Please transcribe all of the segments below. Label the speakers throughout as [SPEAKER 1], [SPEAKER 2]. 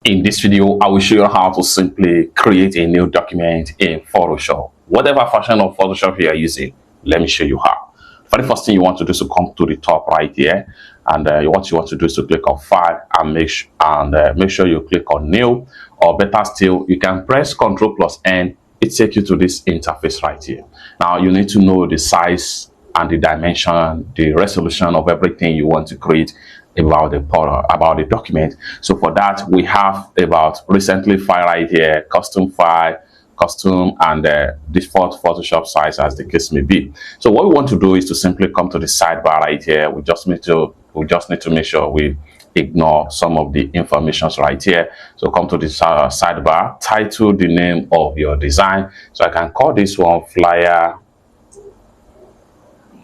[SPEAKER 1] In this video, I will show you how to simply create a new document in Photoshop. Whatever version of Photoshop you are using, let me show you how. For the first thing you want to do is to come to the top right here, and what you want to do is to click on File and make sure you click on New, or better still, you can press Ctrl+N. It takes you to this interface right here. Now you need to know the size and the dimension, the resolution of everything you want to create about the document. So for that, we have about recently file right here, custom file, custom, and default Photoshop size, as the case may be. So what we want to do is to simply come to the sidebar right here. We just need to make sure we ignore some of the informations right here. So come to the sidebar, title the name of your design. So I can call this one flyer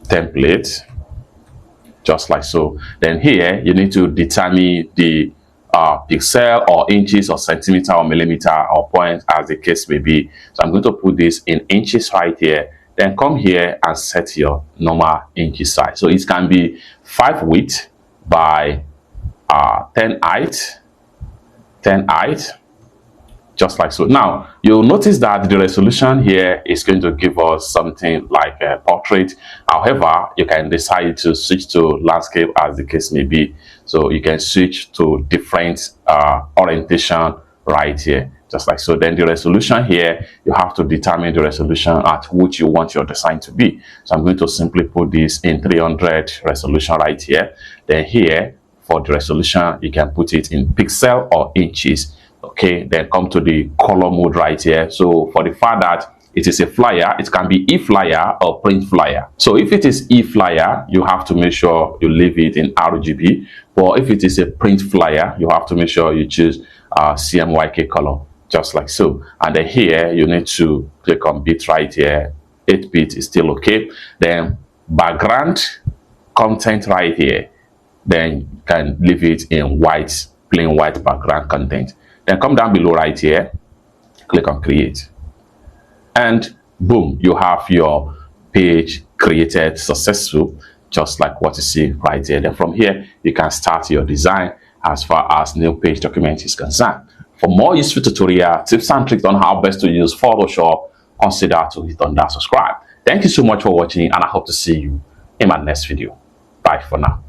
[SPEAKER 1] template, just like so. Then here you need to determine the pixel or inches or centimeter or millimeter or point, as the case may be. So I'm going to put this in inches right here. Then come here and set your normal inches size. So it can be 5 width by 10 height, just like so. Now you'll notice that the resolution here is going to give us something like a portrait. However, you can decide to switch to landscape, as the case may be. So you can switch to different orientation right here, just like so. Then the resolution here, you have to determine the resolution at which you want your design to be. So I'm going to simply put this in 300 resolution right here. Then here for the resolution, you can put it in pixel or inches. Okay, then come to the color mode right here. So for the fact that it is a flyer, it can be e-flyer or print flyer. So if it is e-flyer, you have to make sure you leave it in RGB. Or if it is a print flyer, you have to make sure you choose CMYK color, just like so. And then here you need to click on bit right here. 8-bit is still okay. Then background content right here, then you can leave it in white, plain white background content. Then come down below right here, click on create, and boom, you have your page created successful, just like what you see right here. Then from here, you can start your design as far as new page document is concerned. For more useful tutorial tips and tricks on how best to use Photoshop, consider to hit on that subscribe. Thank you so much for watching, and I hope to see you in my next video. Bye for now.